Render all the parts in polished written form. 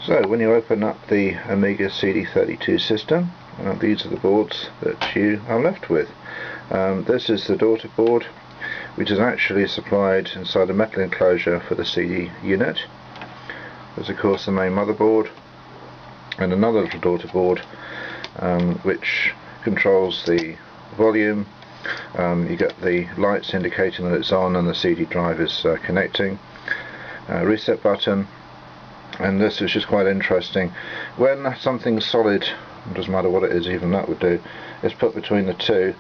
So when you open up the Amiga CD32 system, these are the boards that you are left with. This is the daughter board, which is actually supplied inside a metal enclosure for the CD unit. There's of course the main motherboard and another little daughter board which controls the volume. You get the lights indicating that it's on and the CD drive is connecting. Reset button. And this is just quite interesting. When something solid, it doesn't matter what it is, even that would do, is put between the two,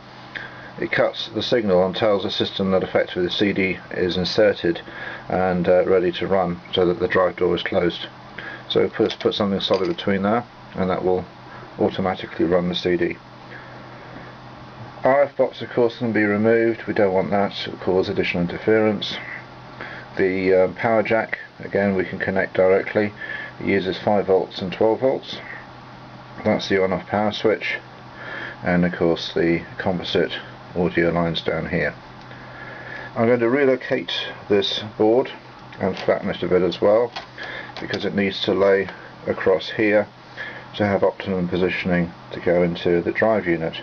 it cuts the signal and tells the system that effectively the CD is inserted and ready to run, so that the drive door is closed. So put something solid between there, and that will automatically run the CD. RF box of course can be removed. We don't want that, it will cause additional interference. The power jack, again, we can connect directly. It uses 5 volts and 12 volts. That's the on-off power switch, and of course the composite audio lines down here. I'm going to relocate this board and flatten it a bit as well, because it needs to lay across here to have optimum positioning to go into the drive unit.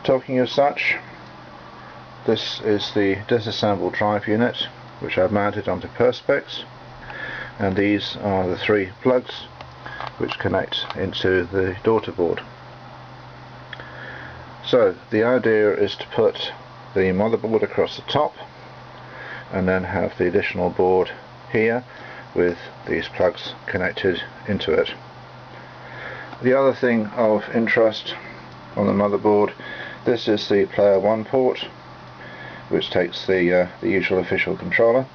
Talking of such, this is the disassembled drive unit, which I've mounted onto perspex, and these are the 3 plugs which connect into the daughter board. So the idea is to put the motherboard across the top and then have the additional board here with these plugs connected into it. The other thing of interest on the motherboard, this is the player 1 port, which takes the usual official controller.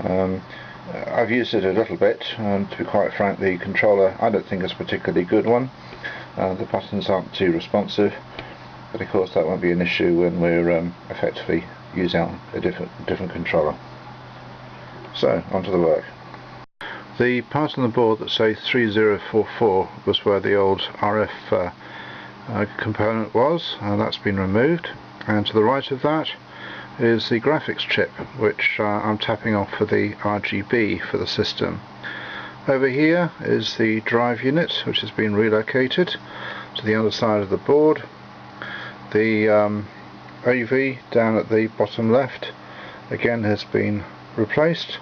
I've used it a little bit, and to be quite frank, the controller I don't think is a particularly good one. The buttons aren't too responsive, but of course that won't be an issue when we're effectively using a different controller. So, onto the work. The part on the board that says 3044 was where the old RF component was, and that's been removed, and to the right of that is the graphics chip, which I'm tapping off for the RGB for the system. Over here is the drive unit, which has been relocated to the other side of the board. The AV down at the bottom left again has been replaced.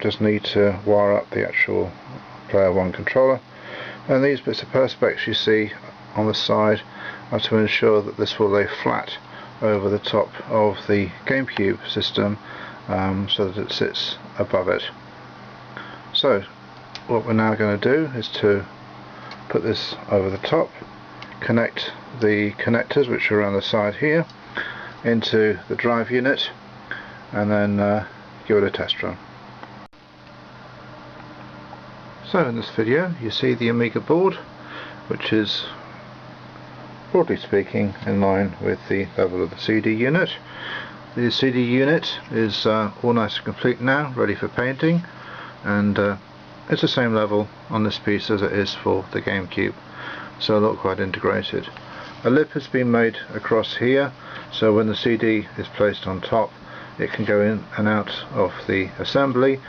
Just need to wire up the actual player 1 controller, and these bits of perspex you see on the side are to ensure that this will lay flat over the top of the GameCube system, so that it sits above it. So what we're now going to do is to put this over the top, connect the connectors, which are around the side here, into the drive unit, and then give it a test run. So in this video you see the Amiga board, which is broadly speaking in line with the level of the CD unit. The CD unit is all nice and complete now, ready for painting, and it's the same level on this piece as it is for the GameCube, so they look quite integrated. A lip has been made across here, so when the CD is placed on top it can go in and out of the assembly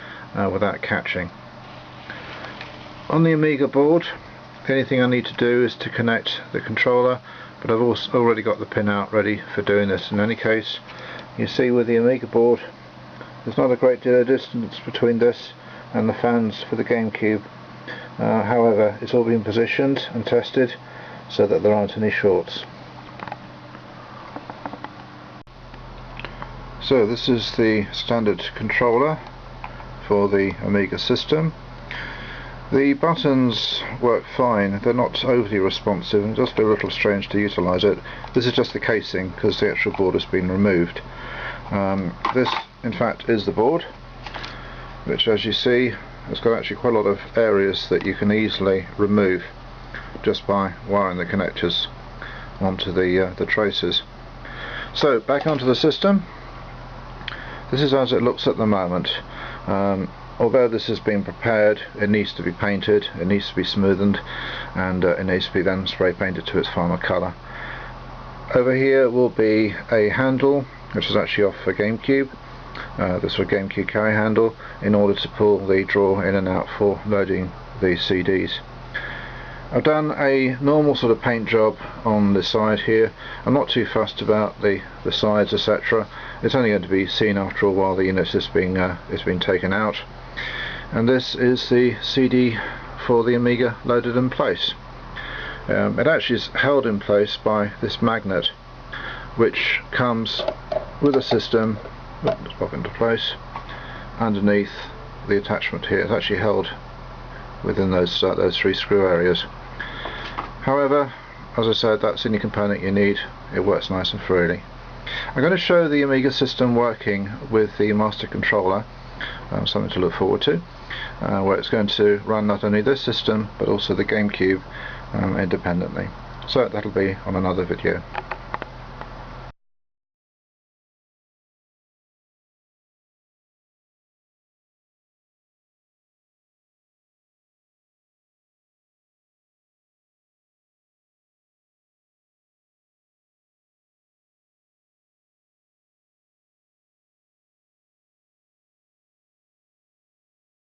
without catching. On the Amiga board, the only thing I need to do is to connect the controller, but I've also already got the pin out ready for doing this. In any case, you see with the Amiga board there's not a great deal of distance between this and the fans for the GameCube. However, it's all been positioned and tested so that there aren't any shorts. So this is the standard controller for the Amiga system. The buttons work fine, they're not overly responsive and just a little strange to utilise it. This is just the casing because the actual board has been removed. This in fact is the board, which as you see has got actually quite a lot of areas that you can easily remove just by wiring the connectors onto the traces. So back onto the system. This is as it looks at the moment. Although this has been prepared, it needs to be painted, it needs to be smoothened, and it needs to be then spray painted to its final colour. Over here will be a handle, which is actually off for GameCube, the sort of GameCube carry handle in order to pull the drawer in and out for loading the CDs. I've done a normal sort of paint job on the side here. I'm not too fussed about the sides, etc. It's only going to be seen after a while the unit is being taken out. And this is the CD for the Amiga loaded in place. It actually is held in place by this magnet, which comes with a system. Let's pop into place underneath the attachment here. It's actually held within those 3 screw areas. However, as I said, that's the only component you need. It works nice and freely. I'm going to show the Amiga system working with the master controller, something to look forward to, where it's going to run not only this system but also the GameCube independently. So that'll be on another video.